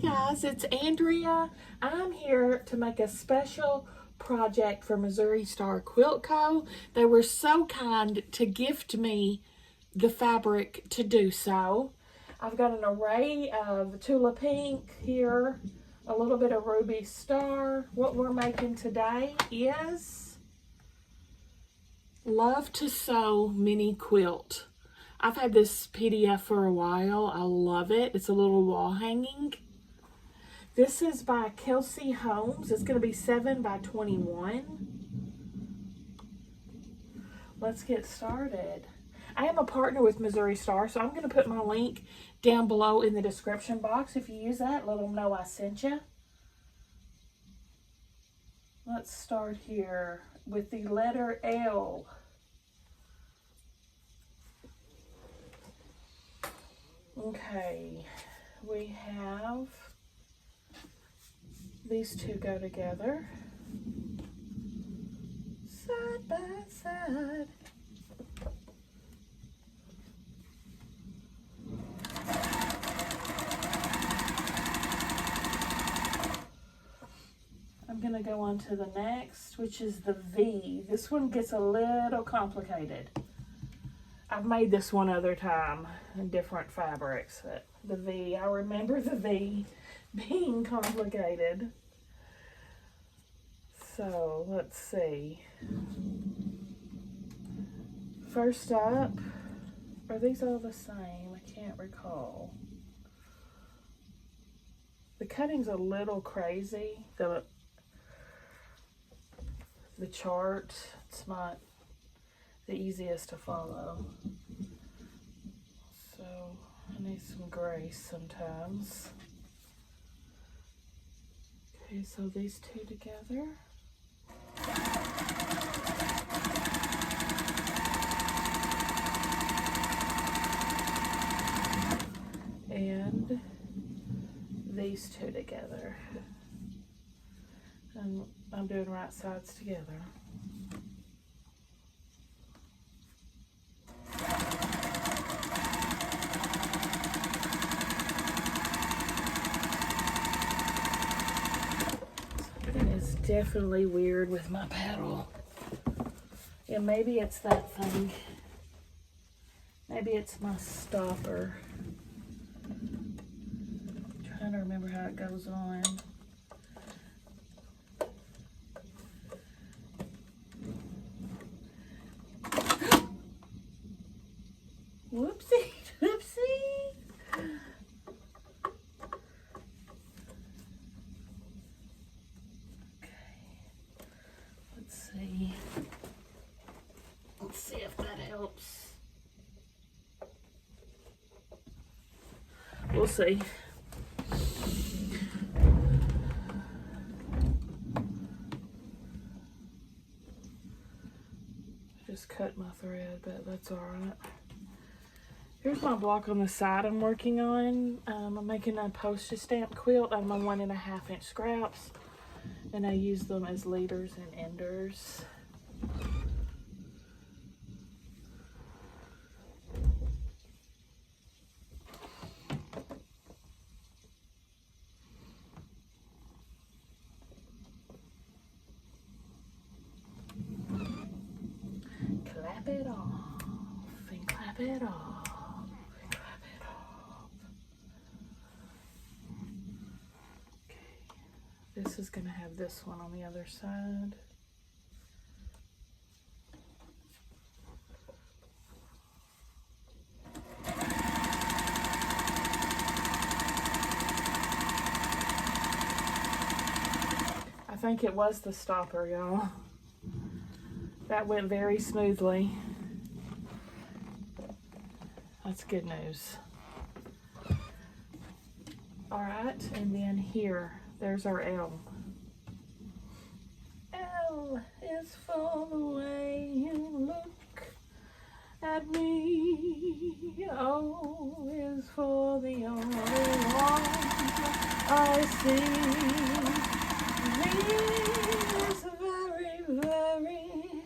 guys, it's Andrea. I'm here to make a special project for Missouri Star Quilt Co. They were so kind to gift me the fabric to do so. I've got an array of Tula Pink here, a little bit of Ruby Star. What we're making today is Love to Sew Mini Quilt. I've had this PDF for a while. I love it. It's a little wall hanging. This is by Kelsey Holmes. It's going to be 7 by 21. Let's get started. I am a partner with Missouri Star, so I'm going to put my link down below in the description box. If you use that, let them know I sent you. Let's start here with the letter L. Okay, we have these two go together, side by side. I'm going to go on to the next, which is the V. This one gets a little complicated. I've made this one other time in different fabrics, but the V, I remember the V being complicated. So let's see. First up, are these all the same? I can't recall. The cutting's a little crazy. The chart, it's not the easiest to follow. So I need some grace sometimes. Okay, so these two together. And these two together. And I'm doing right sides together. Something is definitely weird with my paddle. Yeah, maybe it's that thing. Maybe it's my stopper. I'm trying to remember how it goes on. Whoopsie, whoopsie. Okay, let's see. Let's see if that helps. We'll see. Just cut my thread, but that's all right. Here's my block on the side I'm working on. I'm making a postage stamp quilt out of my 1.5 inch scraps, and I use them as leaders and enders. Clap it off and clap it off. This is going to have this one on the other side. I think it was the stopper, y'all. That went very smoothly. That's good news. All right, and then here. There's our L. L is for the way you look at me. O is for the only one I see. V is very, very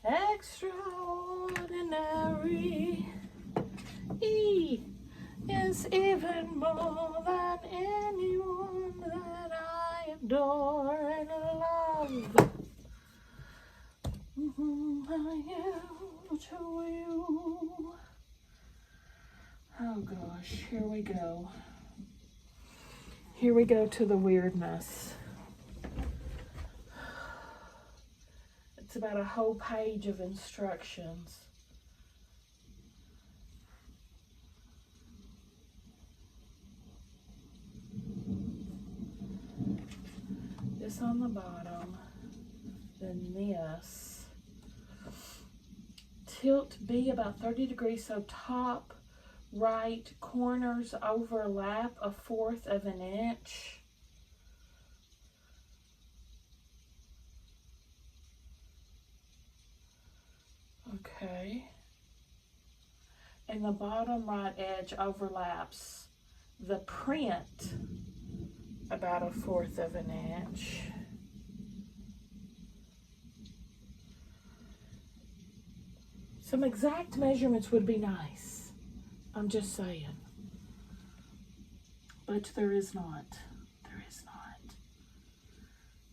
extraordinary. E is is even more than anyone that I adore and love. I am to you. Oh gosh, here we go. Here we go to the weirdness. It's about a whole page of instructions. This on the bottom, then this. Tilt B about 30 degrees so top right corners overlap 1/4 of an inch. Okay. And the bottom right edge overlaps the print about 1/4 of an inch. Some exact measurements would be nice. I'm just saying. But there is not. There is not.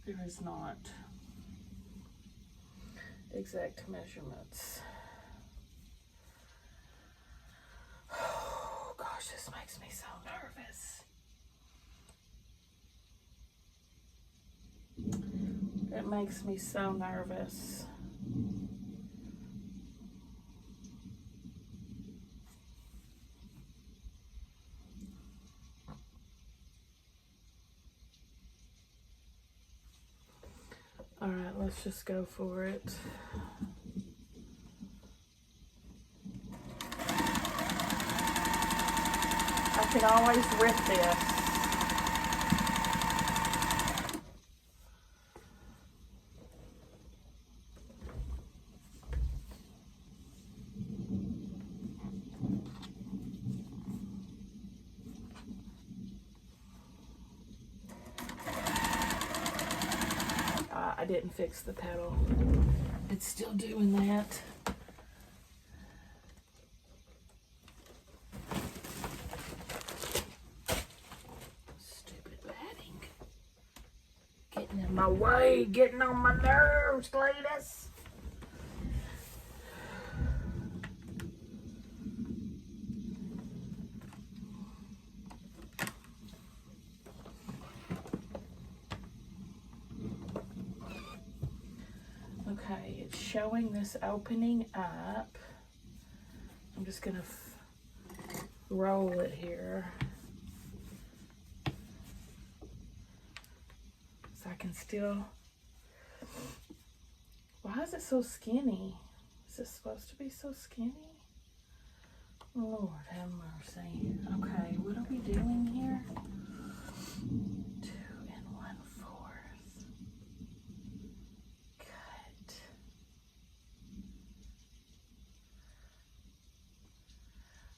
There is not exact measurements. Oh gosh, this makes me so nervous. It makes me so nervous. All right, let's just go for it. I can always rip this. I didn't fix the pedal. It's still doing that. Stupid padding. Getting in my way, getting on my nerves, Cletus. Okay, it's showing this opening up. I'm just gonna roll it here so I can still. Why is it so skinny? Is it supposed to be so skinny? Lord have mercy. Okay, what are we doing here? 2 1/4. Cut.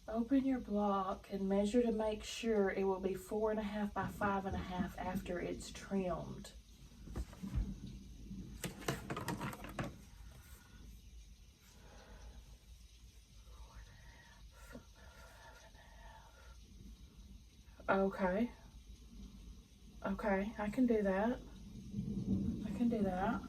Open your block and measure to make sure it will be 4.5 by 5.5 after it's trimmed. Okay. Okay, I can do that. I can do that.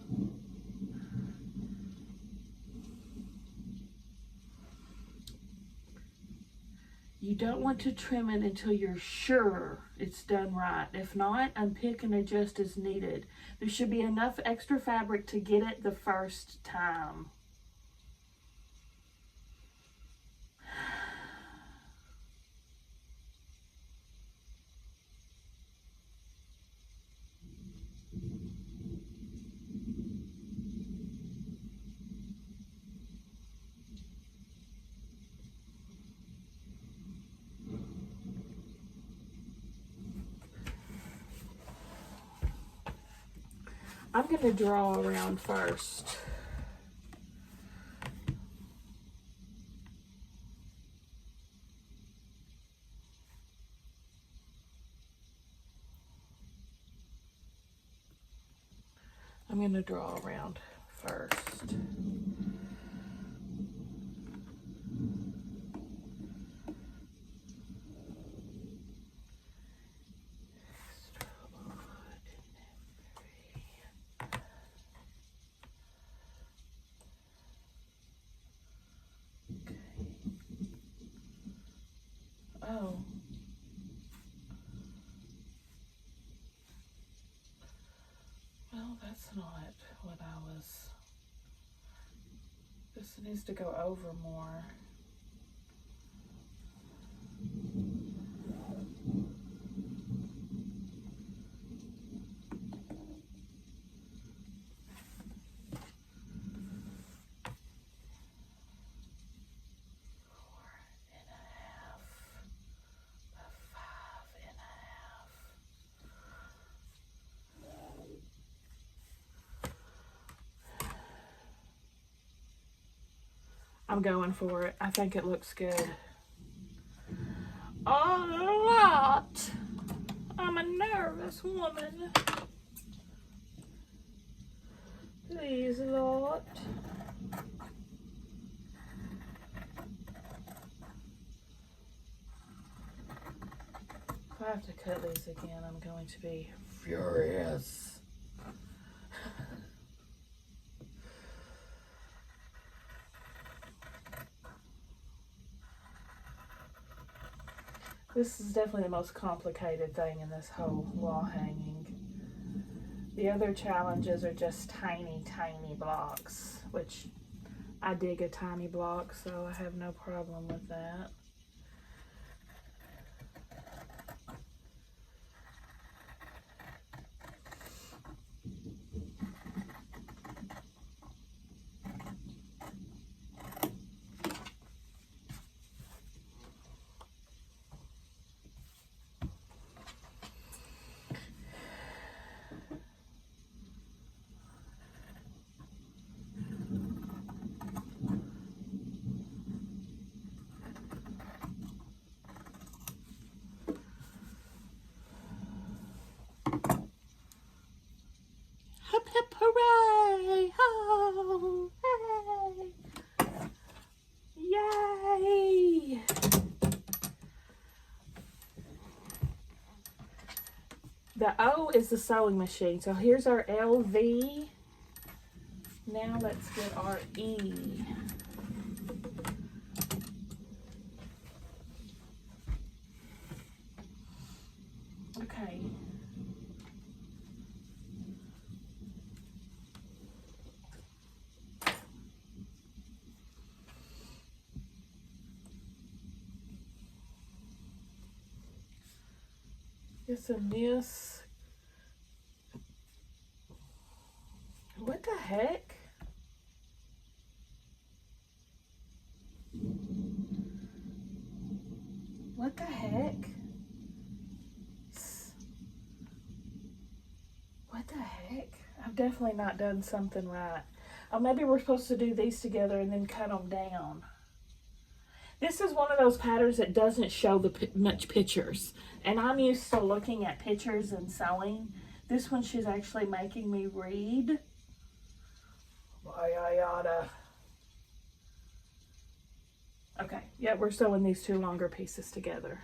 You don't want to trim it until you're sure it's done right. If not, unpick and adjust as needed. There should be enough extra fabric to get it the first time. I'm going to draw around first. I'm going to draw around first. Oh. Well, that's not what I was. This needs to go over more. I'm going for it. I think it looks good. A lot. I'm a nervous woman. Please, Lord. If I have to cut these again, I'm going to be furious. This is definitely the most complicated thing in this whole wall hanging. The other challenges are just tiny, tiny blocks, which I dig a tiny block, so I have no problem with that. Hip hip hooray! Oh, hey! Yay! The O is the sewing machine. So here's our LV. Now let's get our E. Okay. Yes, and this. What the heck? What the heck? What the heck? I've definitely not done something right. Oh, maybe we're supposed to do these together and then cut them down. This is one of those patterns that doesn't show much pictures. And I'm used to looking at pictures and sewing. This one she's actually making me read. Why I oughta. Okay, yeah, we're sewing these two longer pieces together.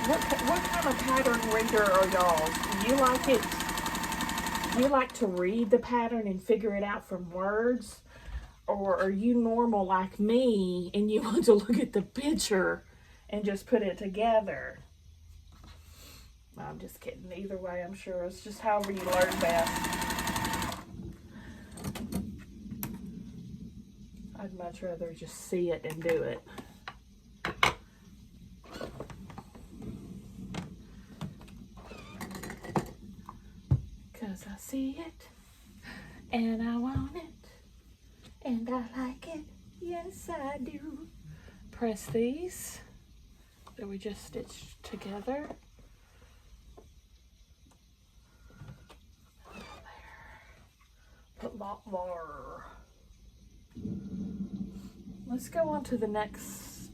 What kind of pattern reader are y'all? Do you like it? You like to read the pattern and figure it out from words? Or are you normal like me and you want to look at the picture and just put it together? I'm just kidding. Either way, I'm sure it's just however you learn best. I'd much rather just see it and do it. Because I see it and I want it and I like it. Yes, I do. Press these that we just stitched together. Put a lot more. Let's go on to the next.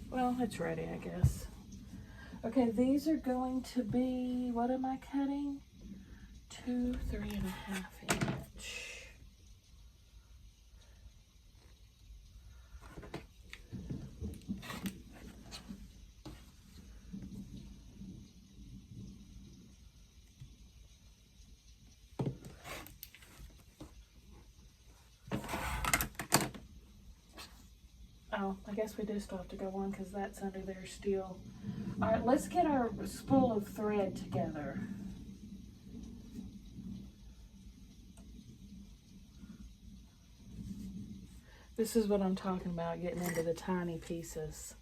Well, it's ready, I guess. Okay, these are going to be, what am I cutting? 2, 3.5 inch. I guess we do still have to go on because that's under there still. All right, let's get our spool of thread together. This is what I'm talking about, getting into the tiny pieces.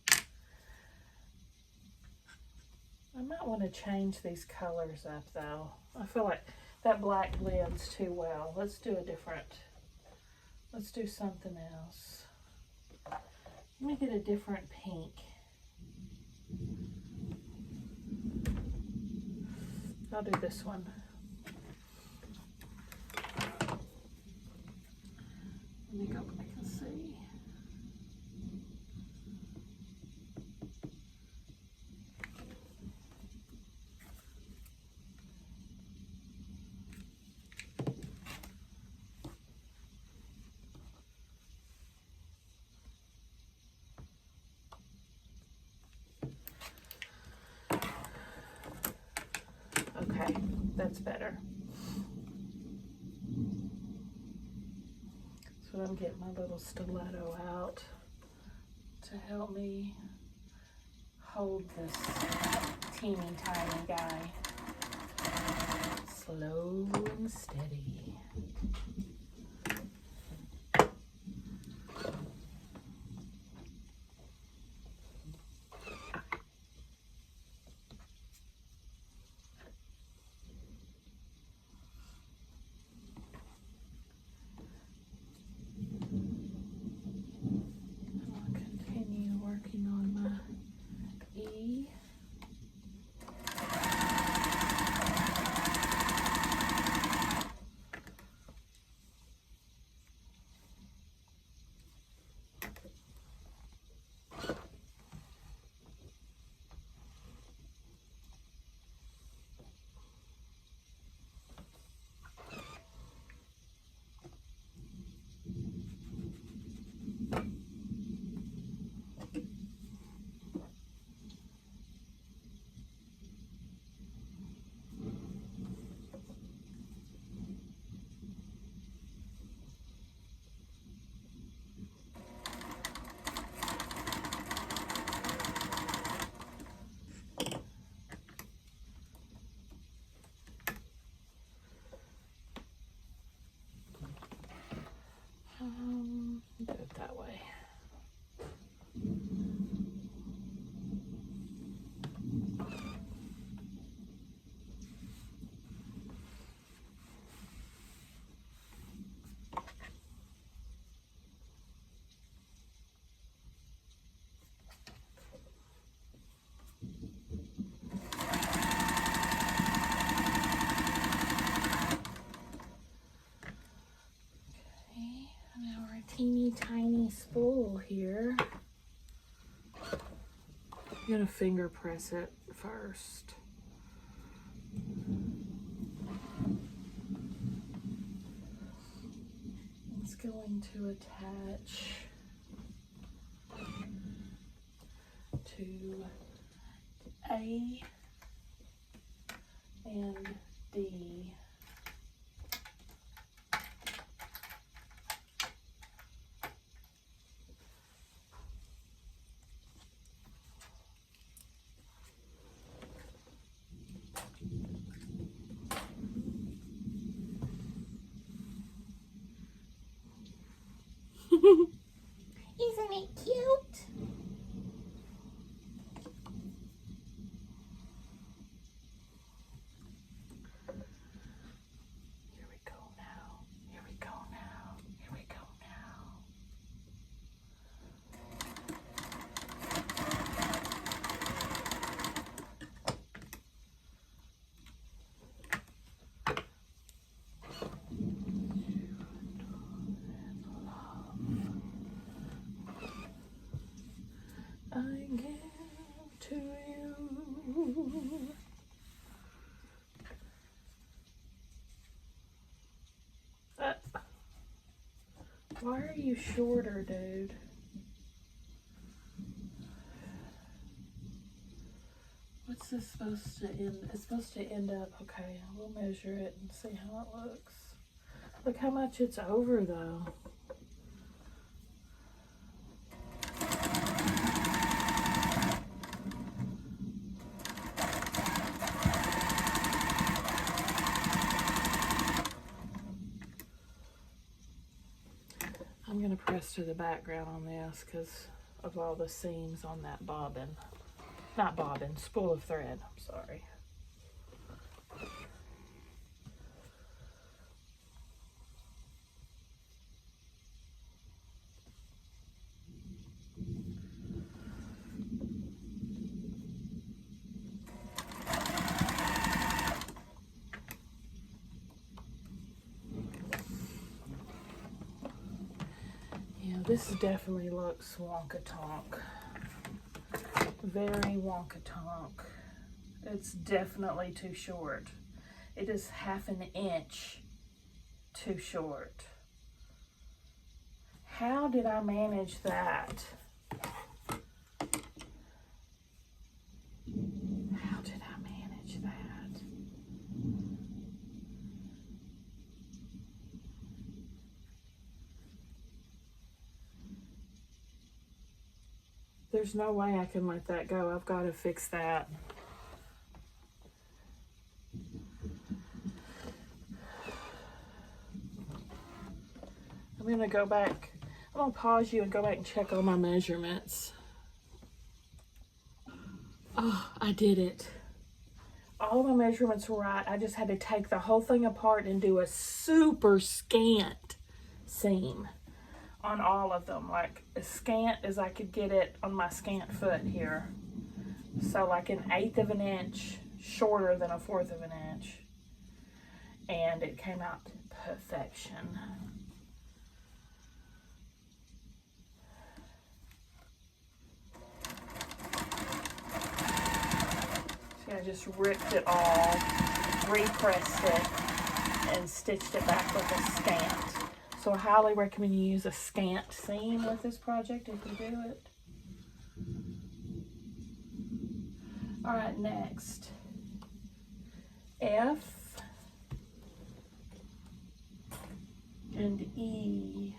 I might want to change these colors up though. I feel like that black blends too well. Let's do something else. Let me get a different pink. I'll do this one. Let me go back and see. Okay, that's better. So I'm getting my little stiletto out to help me hold this teeny tiny guy. Slow and steady. Do it that way. Teeny tiny spool here. I'm gonna finger press it first. It's going to attach to A and D. Isn't it cute? Here we go now. Here we go now. Here we go now. I give to you. Why are you shorter, dude? What's this supposed to end? It's supposed to end up, okay, we'll measure it and see how it looks. Look how much it's over though. going to press to the background on this because of all the seams on that bobbin. Not bobbin, spool of thread, I'm sorry. This definitely looks wonka-tonk. Very wonka-tonk. It's definitely too short. It is 1/2 inch too short. How did I manage that? How did I manage that? There's no way I can let that go. I've got to fix that. I'm going to go back. I'm going to pause you and go back and check all my measurements. Oh, I did it. All my measurements were right. I just had to take the whole thing apart and do a super scant seam on all of them, like as scant as I could get it on my scant foot here. So like 1/8 of an inch shorter than 1/4 of an inch. And it came out to perfection. See, I just ripped it all, repressed it, and stitched it back with a scant. So I highly recommend you use a scant seam with this project if you do it. All right, next. F and E.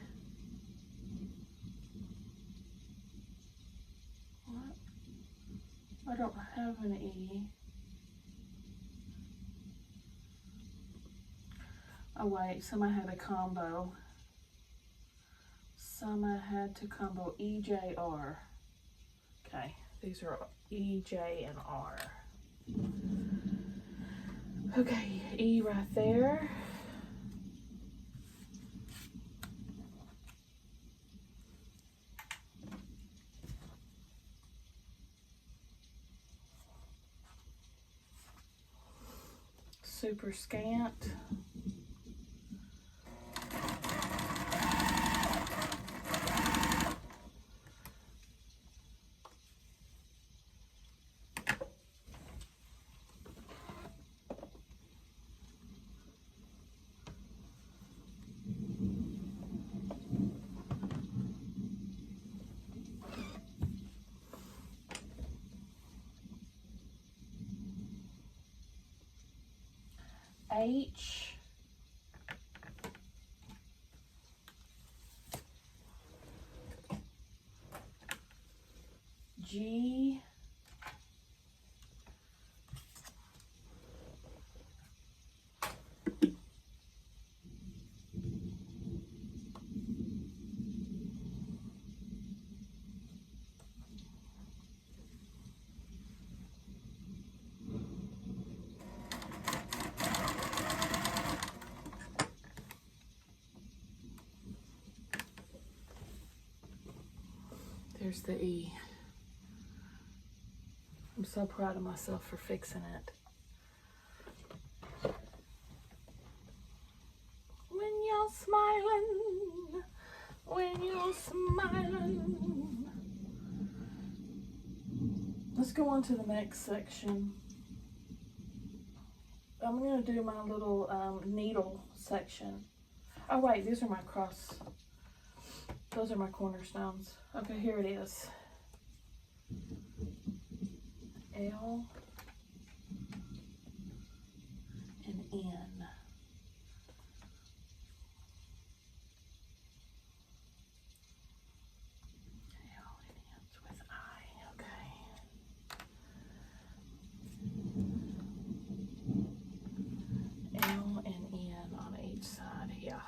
What? I don't have an E. Oh wait, some I had a combo. Some I had to combo EJR. Okay, these are EJ and R. Okay, E right there. Super scant. H, G, there's the E. I'm so proud of myself for fixing it. When you're smiling, when you're smiling. Let's go on to the next section. I'm going to do my little needle section. Oh wait, these are my cross. Those are my cornerstones. Okay, here it is. L and N. L and ends with I. Okay. L and N on each side here.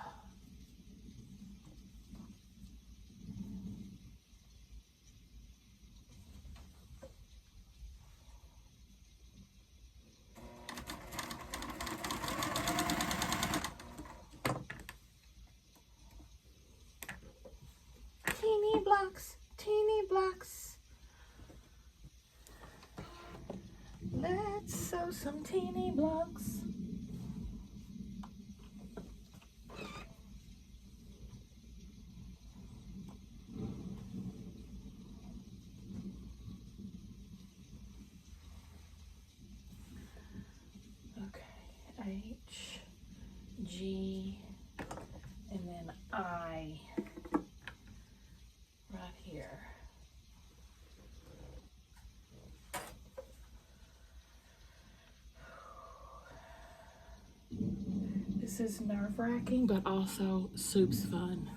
some teeny blocks. H, G, and then I right here. This is nerve-wracking, but also soup's fun.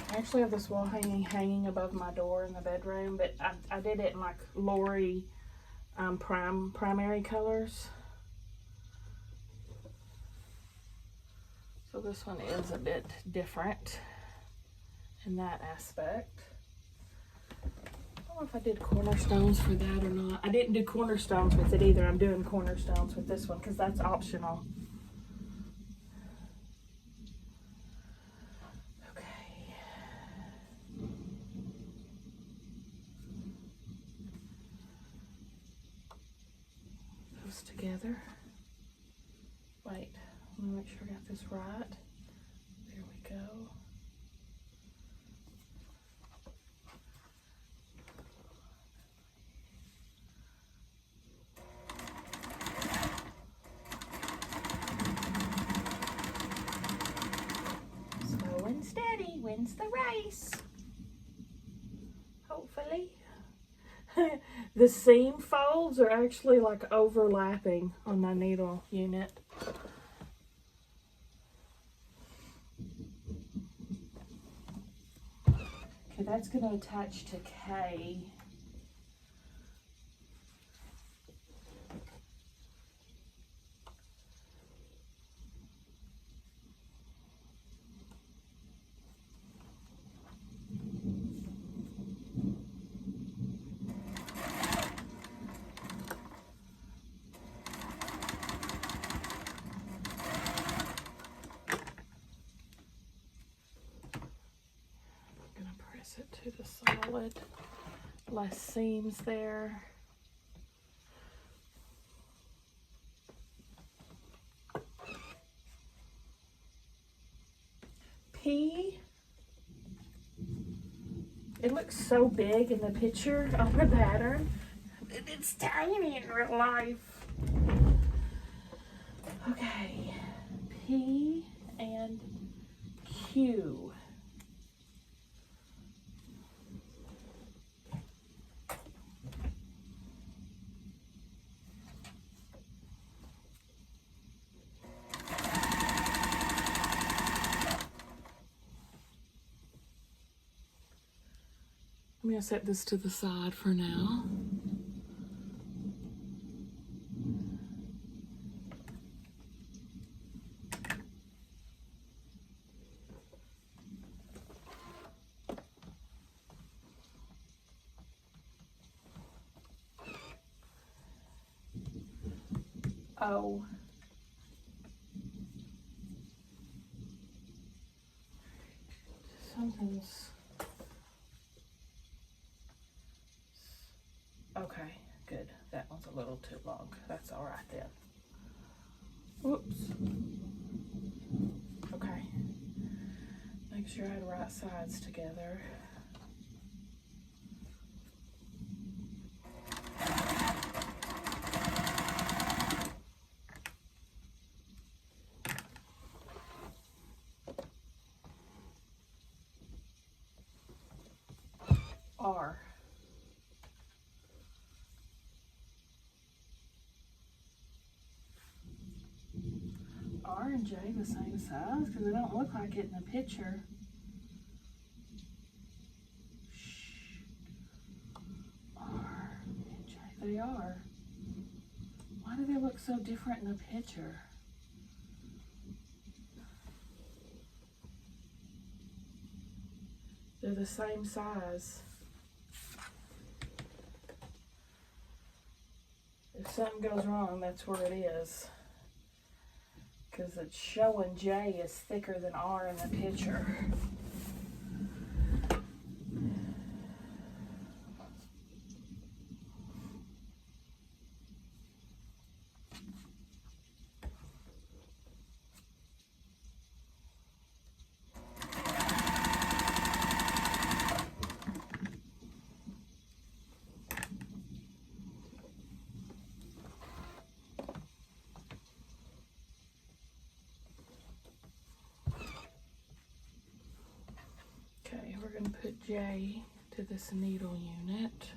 I actually have this wall hanging above my door in the bedroom, but I did it in like Lori primary colors. So this one is a bit different in that aspect. I don't know if I did cornerstones for that or not. I didn't do cornerstones with it either. I'm doing cornerstones with this one because that's optional. Together. Wait, let me make sure I got this right. There we go. Slow and steady wins the race. Hopefully. The seam folds are actually like overlapping on my needle unit. Okay, that's going to attach to K. It to the solid, less seams there. P, it looks so big in the picture on the pattern. It's tiny in real life. Okay, P and Q. I'm going to set this to the side for now. O. Something's... Okay, good. That one's a little too long. That's all right then. Whoops. Okay. Make sure I had right sides together. R. R and J the same size? Because they don't look like it in the picture. R and J, they are. Why do they look so different in the picture? They're the same size. If something goes wrong, that's where it is. Because it's showing J is thicker than R in the picture. Okay, we're going to put J to this needle unit.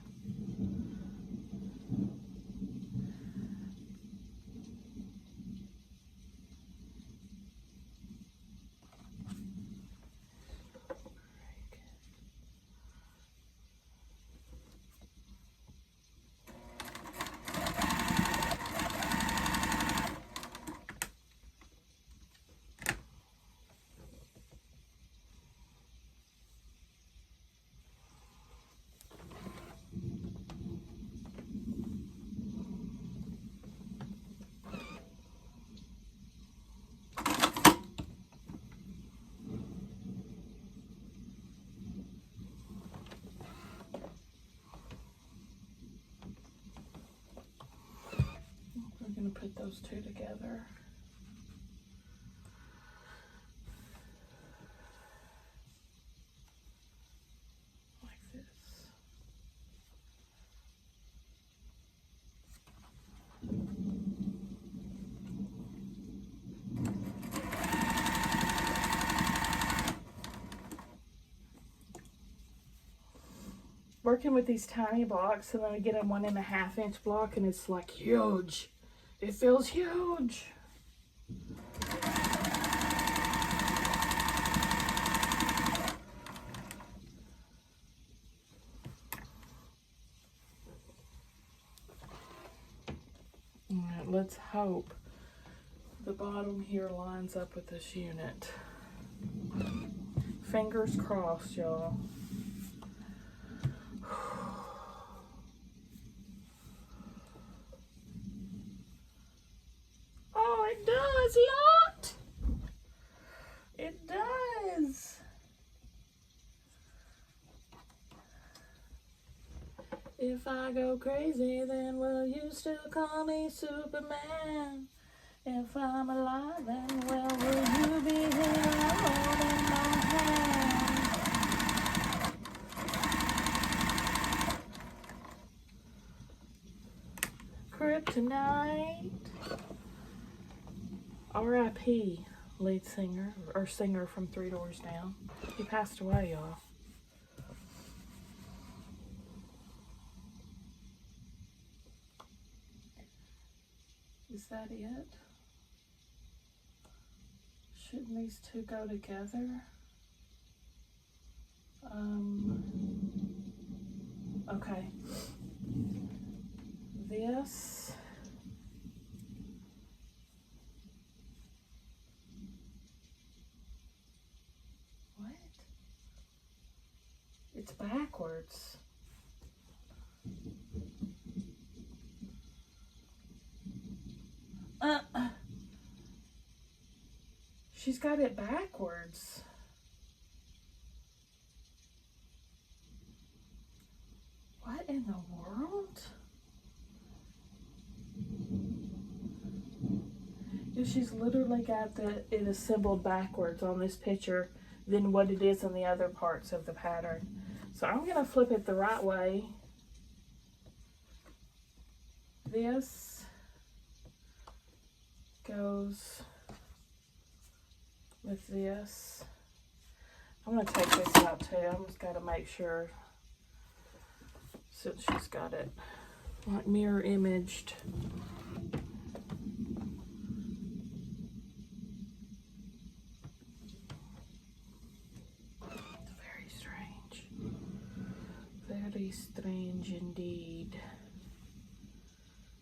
We're going to put those two together. Like this. Working with these tiny blocks, and then we get a 1.5 inch block, and it's like huge. It feels huge. All right, let's hope the bottom here lines up with this unit. Fingers crossed, y'all. Oh, it does, lot. It does. If I go crazy, then will you still call me Superman? If I'm alive, then will you be here holding my hand? Kryptonite. R.I.P. lead singer, or singer from 3 Doors Down. He passed away, y'all. Is that it? Shouldn't these two go together? Okay. This. What? It's backwards. She's got it backwards. What in the world? She's literally got it assembled backwards on this picture than what it is on the other parts of the pattern. So I'm going to flip it the right way. This goes with this. I'm going to take this out too. I just got to make sure, since she's got it like mirror imaged. Very strange indeed.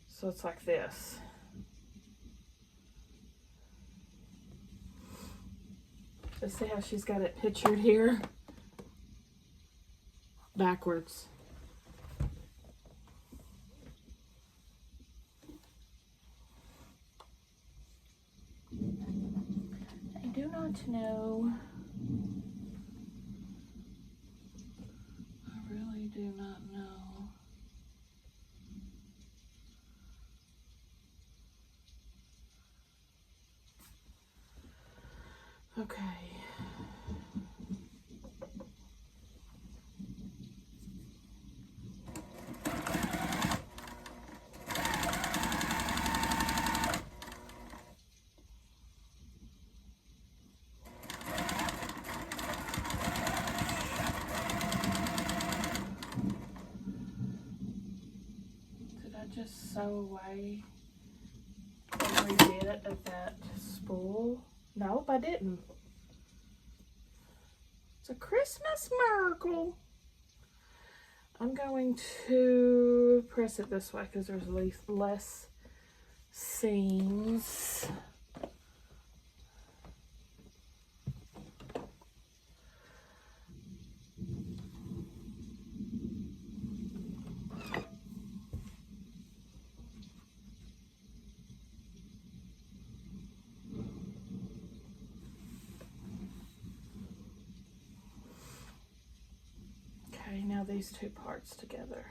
So it's like this. Let's see how she's got it pictured here. Backwards. I do not know. I really do not know. Okay. Did I just sew away every bit of that spool? Nope, I didn't. It's a Christmas miracle. I'm going to press it this way because there's less seams. Okay, now these two parts together.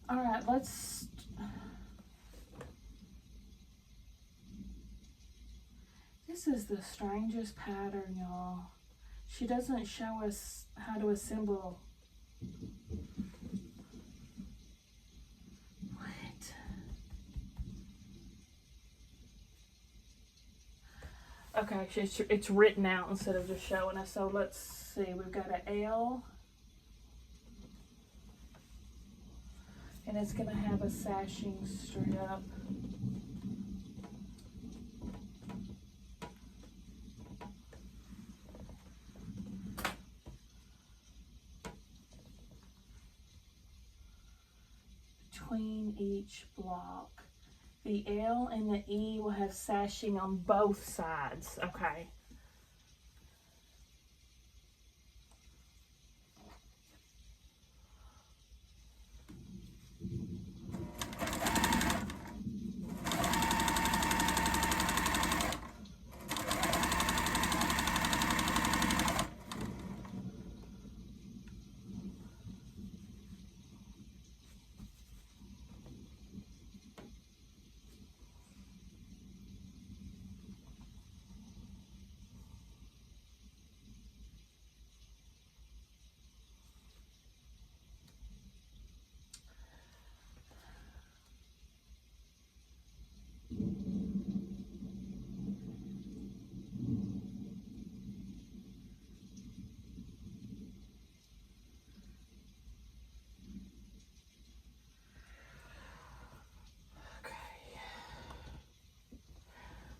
All right, let's. This is the strangest pattern, y'all. She doesn't show us how to assemble. What? Okay, it's written out instead of just showing us. So let's see. We've got an L. And it's going to have a sashing strip. Between each block. The L and the E will have sashing on both sides. Okay.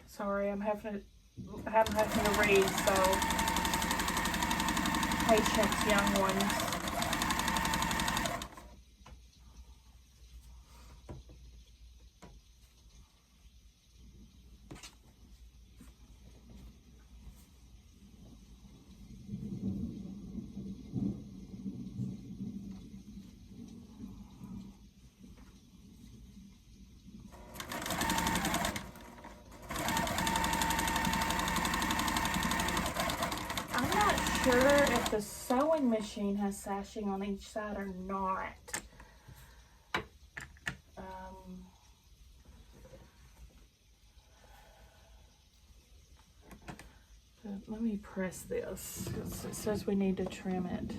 Sorry, I'm having to read, so patience, young ones. Sure if the sewing machine has sashing on each side or not. Let me press this because it says we need to trim it.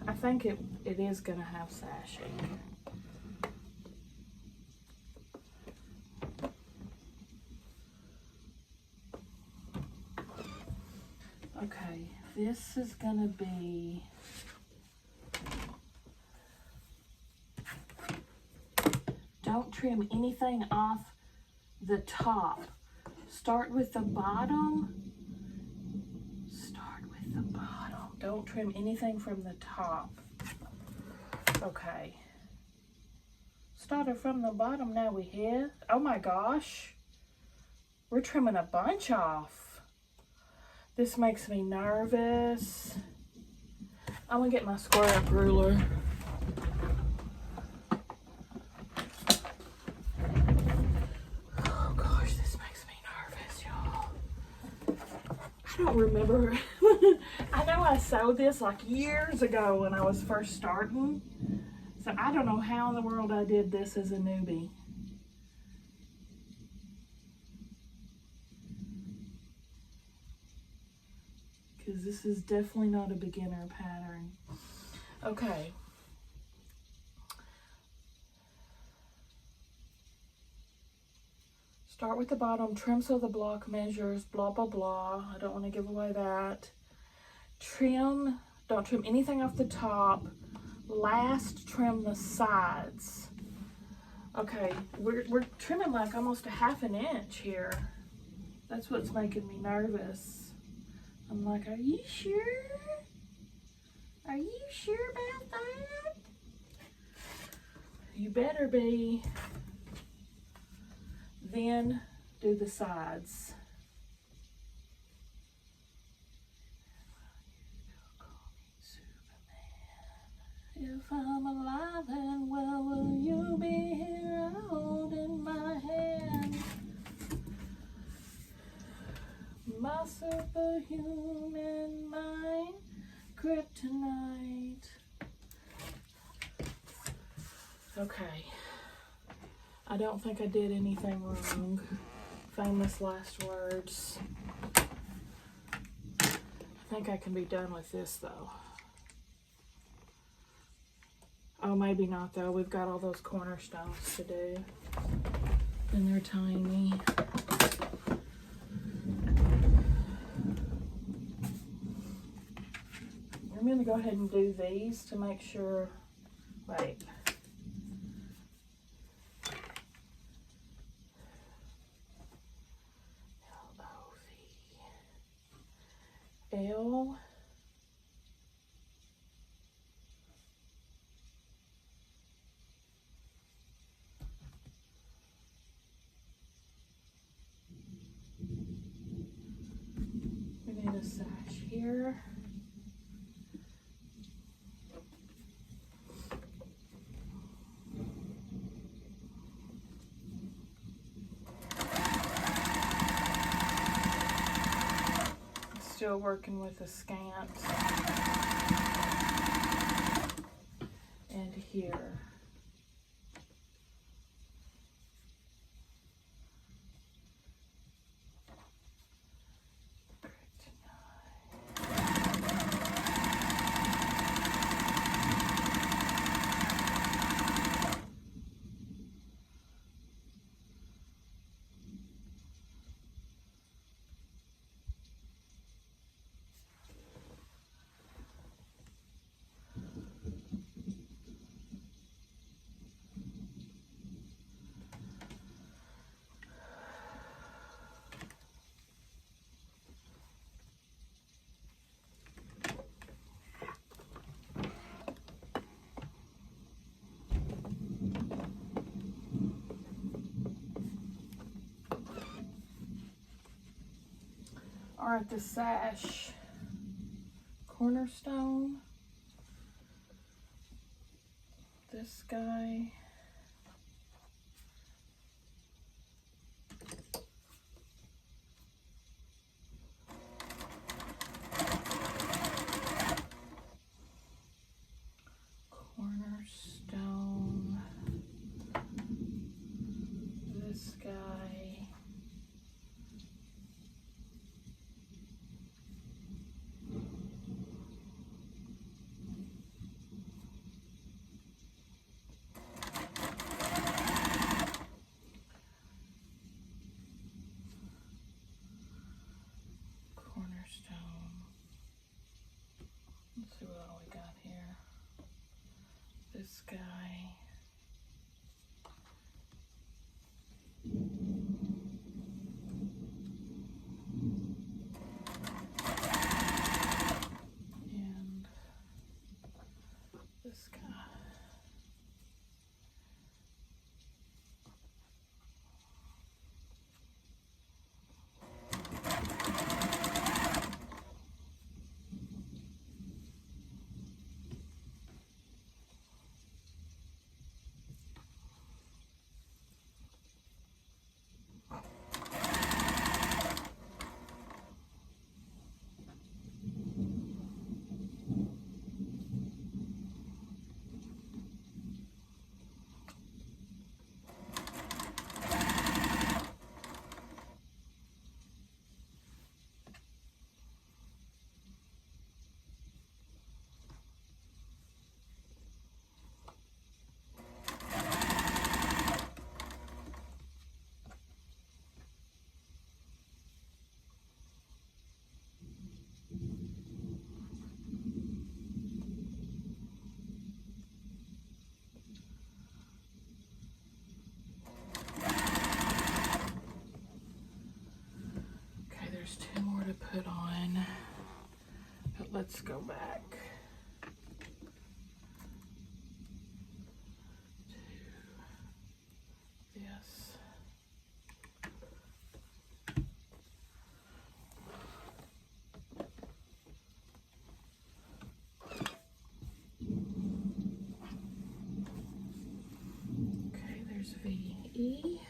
I think it is going to have sashing. this is gonna be don't trim anything off the top. Start with the bottom. Start with the bottom. Don't trim anything from the top. Okay. Started from the bottom, now we have, oh my gosh. We're trimming a bunch off. This makes me nervous. I'm gonna get my square up ruler. Oh gosh, this makes me nervous, y'all. I don't remember. I know I sewed this like years ago when I was first starting. So I don't know how in the world I did this as a newbie. Because this is definitely not a beginner pattern. Okay. Start with the bottom, trim so the block measures, blah, blah, blah. I don't want to give away that. Trim, don't trim anything off the top. Last, trim the sides. Okay, we're trimming like almost a ½ an inch here. That's what's making me nervous. I'm like, are you sure? Are you sure about that? You better be. Then do the sides. If I'm alive and well, will you be here holding my hand? My superhuman mind, kryptonite. Okay. I don't think I did anything wrong. Famous last words. I think I can be done with this though. Oh, maybe not though. We've got all those cornerstones to do. And they're tiny. I'm going to go ahead and do these to make sure. Wait. L. We need a sash here. Still working with a scant. And here. All right, the sash cornerstone. This guy. Cornerstone. This guy. Cornerstone. we got here? This guy. And this guy. There's 2 more to put on, but let's go back to this. Okay, there's VE.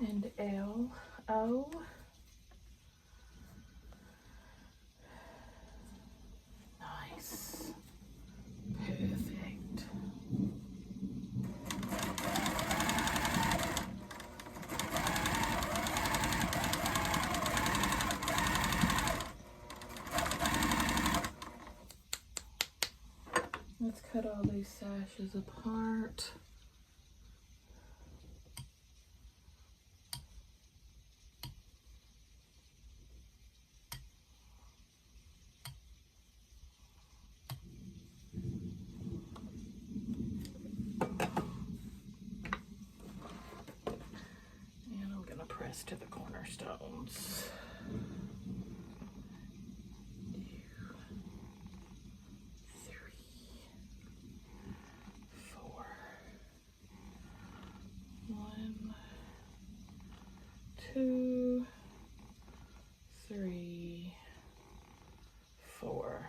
And LO. Nice. Perfect. Let's cut all these sashes apart. To the cornerstones. 2, 3, 4. 1, 2, 3, 4.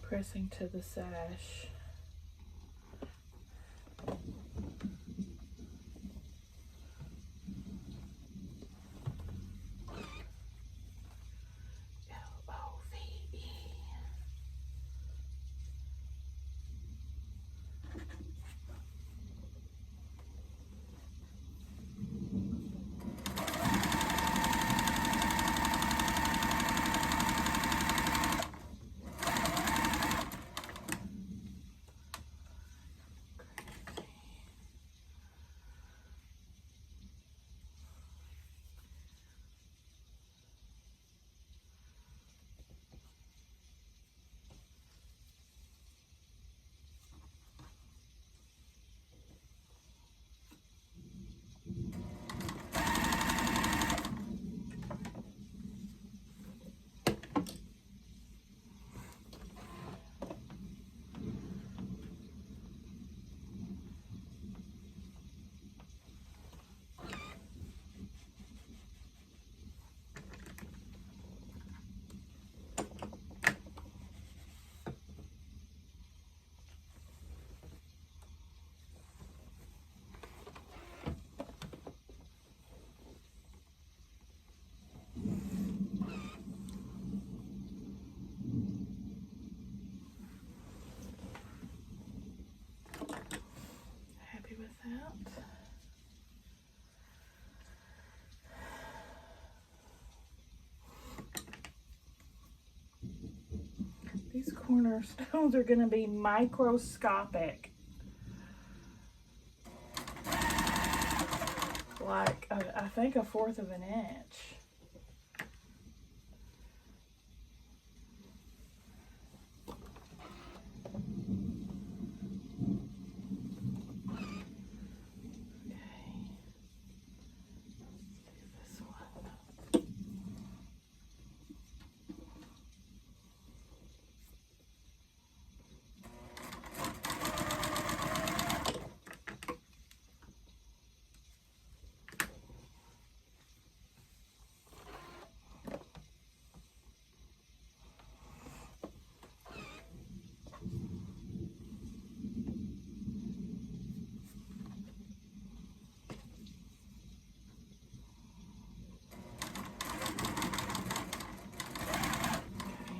pressing to the sash. Happy with that. These cornerstones are going to be microscopic. Like, I think 1/4 of an inch.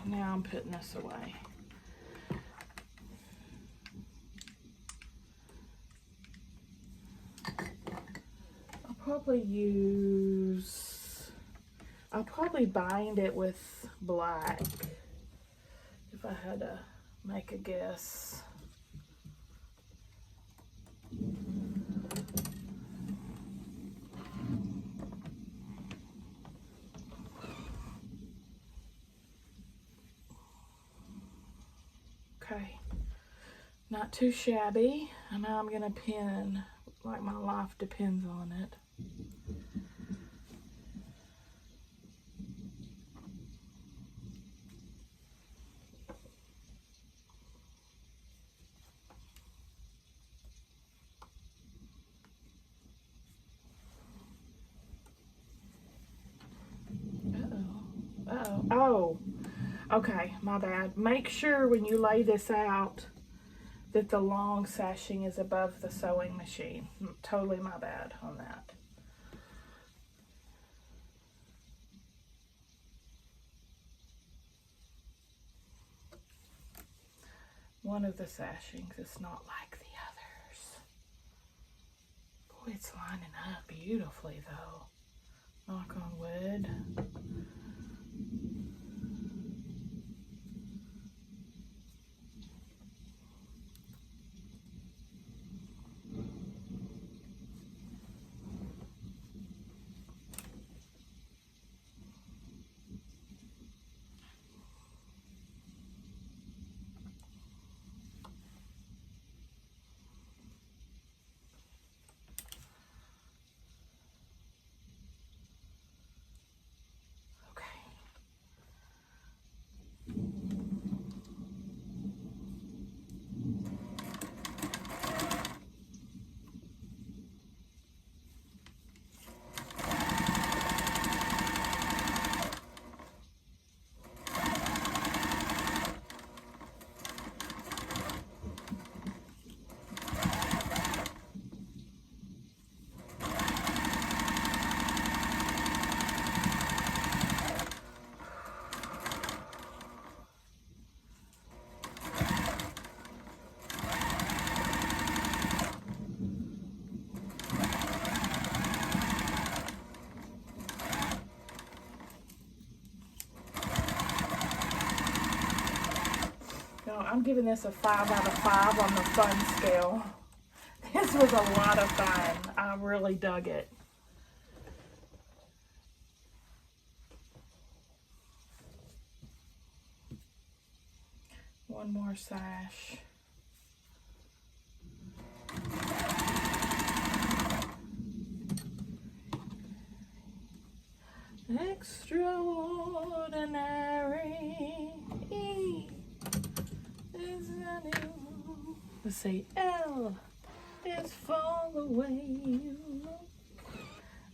Now I'm putting this away. I'll probably bind it with black if I had to make a guess. Okay, not too shabby. And now I'm gonna pin like my life depends on it. Oh, okay, my bad. Make sure when you lay this out that the long sashing is above the sewing machine. Totally my bad on that. One of the sashings is not like the others. Boy, it's lining up beautifully though. Knock on wood. Y'all, I'm giving this a 5 out of 5 on the fun scale. This was a lot of fun. I really dug it. One more sash. Extraordinary is anyone. Let's see. L is for the way you look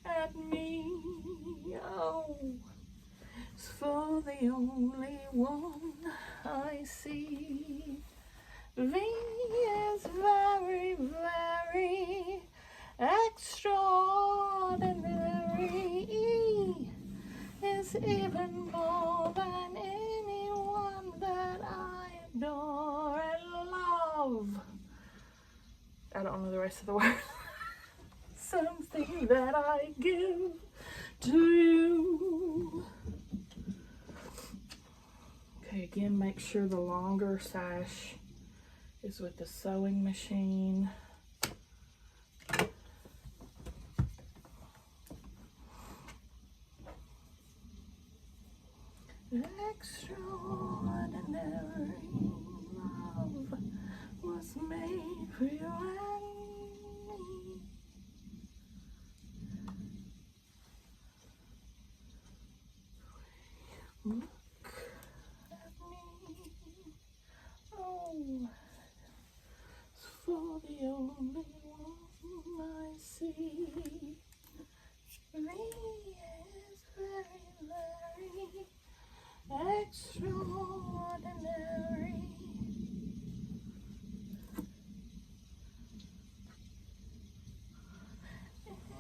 at me. O is for the only one I see. V is very, very extraordinary. E is even more than anyone that I adore and love. I don't know the rest of the words. Something that I give to you. Okay, again, make sure the longer sash is with the sewing machine. Extraordinary love was made for you and me. Look at me. Oh, it's for the only one I see. Me is very, very extraordinary.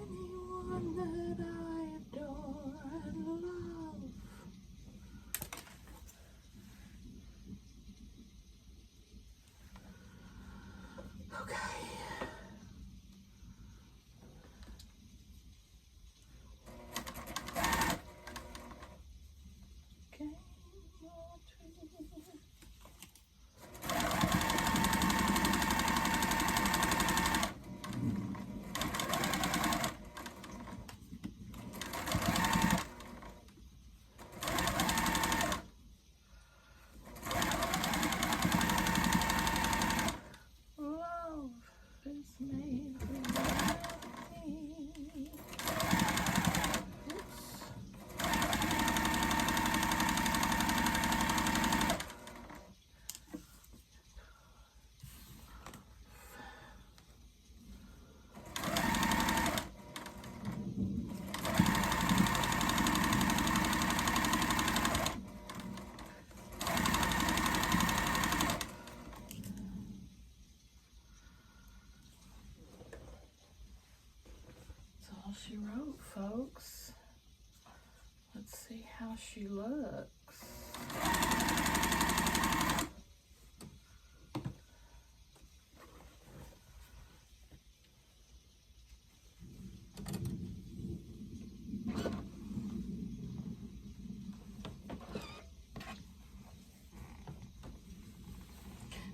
Anyone that I adore and love. Okay. Love is made for me. Oops. That's all she wrote, folks. Let's see how she looks.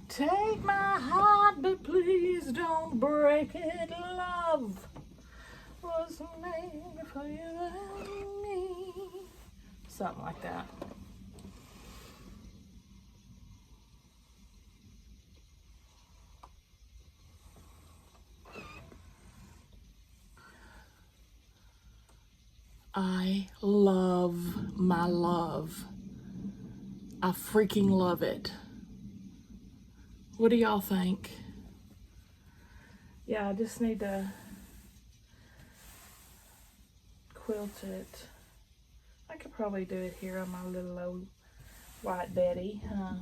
Take my heart, but please don't break it. Love was made for you and me. Something like that. I love my love. I freaking love it. What do y'all think? Yeah, I just need to quilt it. I could probably do it here on my little old white Betty, huh?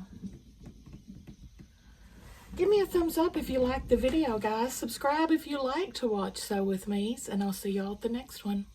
Give me a thumbs up if you liked the video, guys. Subscribe if you like to watch Sew With Me, and I'll see y'all at the next one.